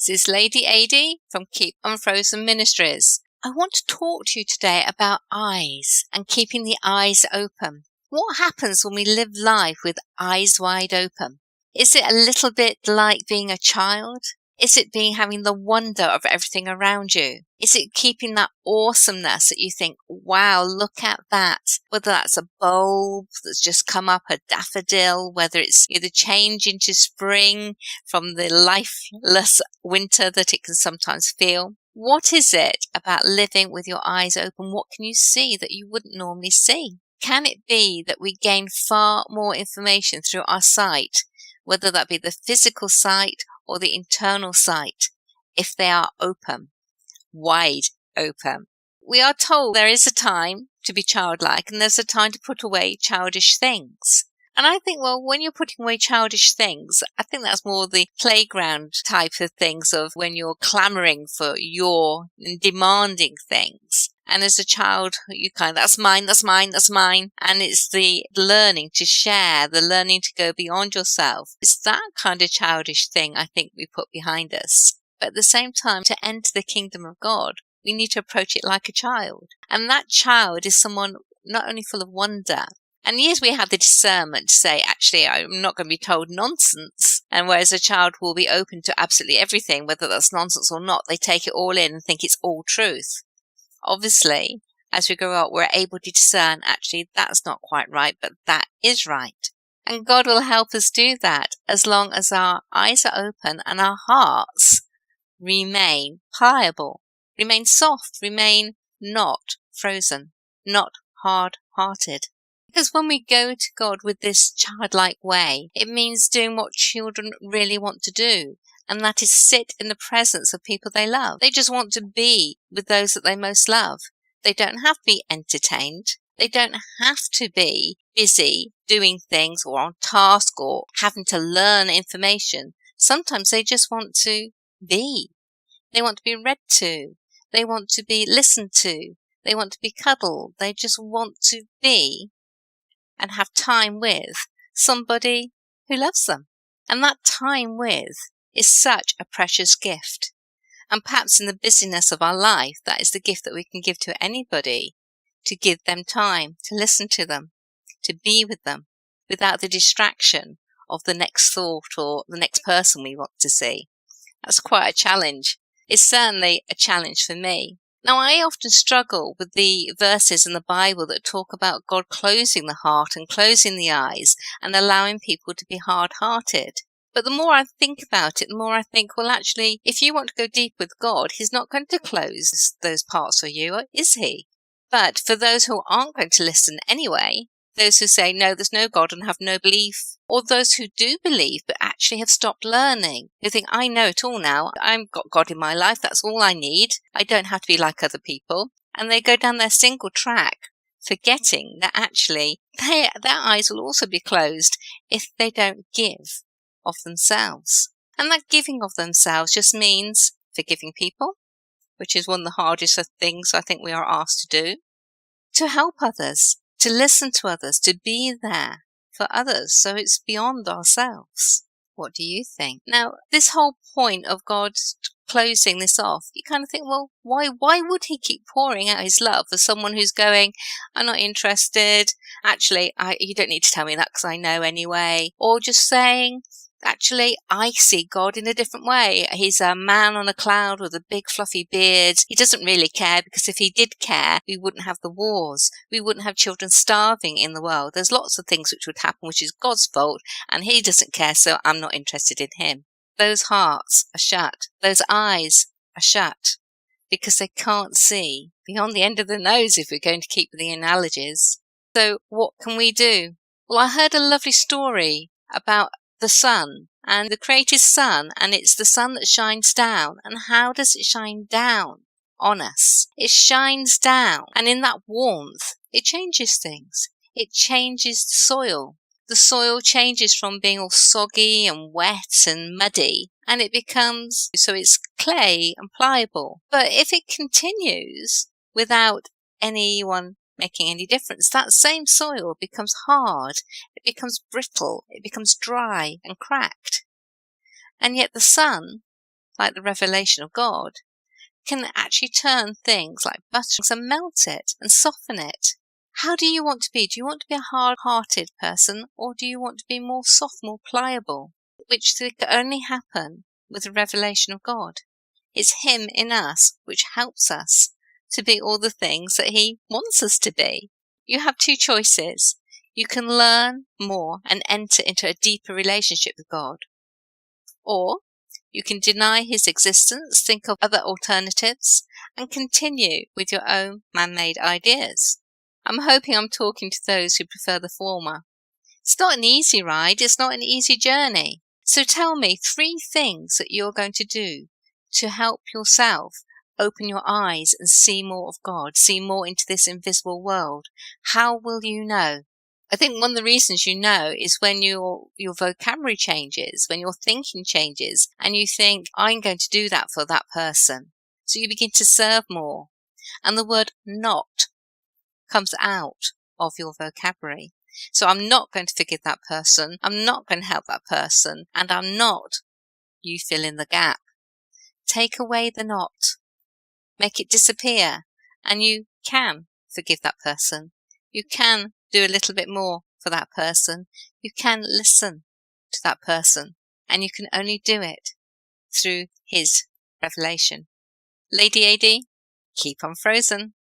This is Lady Adi from Keep Unfrozen Ministries. I want to talk to you today about eyes and keeping the eyes open. What happens when we live life with eyes wide open? Is it a little bit like being a child? Is it having the wonder of everything around you? Is it keeping that awesomeness that you think, wow, look at that? Whether that's a bulb that's just come up, a daffodil, whether it's the change into spring from the lifeless winter that it can sometimes feel. What is it about living with your eyes open? What can you see that you wouldn't normally see? Can it be that we gain far more information through our sight, whether that be the physical sight or the internal sight, if they are open, wide open? We are told there is a time to be childlike and there's a time to put away childish things. And I think, well, when you're putting away childish things, I think that's more the playground type of things of when you're clamoring for and demanding things. And as a child, you that's mine, that's mine, that's mine. And it's the learning to share, the learning to go beyond yourself. It's that kind of childish thing I think we put behind us. But at the same time, to enter the kingdom of God, we need to approach it like a child. And that child is someone not only full of wonder, and yes, we have the discernment to say, actually, I'm not going to be told nonsense. And whereas a child will be open to absolutely everything, whether that's nonsense or not, they take it all in and think it's all truth. Obviously, as we grow up, we're able to discern, actually, that's not quite right, but that is right. And God will help us do that as long as our eyes are open and our hearts remain pliable, remain soft, remain not frozen, not hard-hearted. Because when we go to God with this childlike way, it means doing what children really want to do. And that is sit in the presence of people they love. They just want to be with those that they most love. They don't have to be entertained. They don't have to be busy doing things or on task or having to learn information. Sometimes they just want to be. They want to be read to. They want to be listened to. They want to be cuddled. They just want to be and have time with somebody who loves them. And that time with is such a precious gift. And perhaps in the busyness of our life, that is the gift that we can give to anybody, to give them time, to listen to them, to be with them, without the distraction of the next thought or the next person we want to see. That's quite a challenge. It's certainly a challenge for me. Now, I often struggle with the verses in the Bible that talk about God closing the heart and closing the eyes and allowing people to be hard-hearted. But the more I think about it, the more I think, well, actually, if you want to go deep with God, He's not going to close those parts for you, is He? But for those who aren't going to listen anyway, those who say, no, there's no God and have no belief, or those who do believe but actually have stopped learning, who think, I know it all now, I've got God in my life, that's all I need, I don't have to be like other people, and they go down their single track, forgetting that actually their eyes will also be closed if they don't give of themselves. And that giving of themselves just means forgiving people, which is one of the hardest things I think we are asked to do, to help others, to listen to others, to be there for others, so it's beyond ourselves. What do you think? Now, this whole point of God closing this off, you kind of think, well, why would He keep pouring out His love for someone who's going, I'm not interested, actually, you don't need to tell me that because I know anyway, or just saying, actually, I see God in a different way. He's a man on a cloud with a big fluffy beard. He doesn't really care, because if He did care, we wouldn't have the wars. We wouldn't have children starving in the world. There's lots of things which would happen which is God's fault, and He doesn't care, so I'm not interested in Him. Those hearts are shut. Those eyes are shut because they can't see beyond the end of the nose, if we're going to keep with the analogies. So what can we do? Well, I heard a lovely story about the sun and the Creator's sun, and it's the sun that shines down. And how does it shine down on us? It shines down, and in that warmth, it changes things. It changes the soil. The soil changes from being all soggy and wet and muddy, and it becomes, so it's clay and pliable. But if it continues without anyone making any difference, that same soil becomes hard, it becomes brittle, it becomes dry and cracked. And yet the sun like the revelation of God, can actually turn things like butter and melt it and soften it. How do you want to be? Do you want to be a hard-hearted person, or do you want to be more soft, more pliable? Which can only happen with the revelation of God. It's Him in us which helps us to be all the things that He wants us to be. You have two choices. You can learn more and enter into a deeper relationship with God. Or you can deny His existence, think of other alternatives, and continue with your own man-made ideas. I'm hoping I'm talking to those who prefer the former. It's not an easy ride, it's not an easy journey. So tell me 3 things that you're going to do to help yourself open your eyes and see more of God, see more into this invisible world. How will you know? I think one of the reasons you know is when your vocabulary changes, when your thinking changes, and you think, I'm going to do that for that person. So you begin to serve more. And the word not comes out of your vocabulary. So I'm not going to forgive that person, I'm not going to help that person, and I'm not, you fill in the gap. Take away the not. Make it disappear, and you can forgive that person. You can do a little bit more for that person. You can listen to that person, and you can only do it through His revelation. Lady AD, keep on frozen.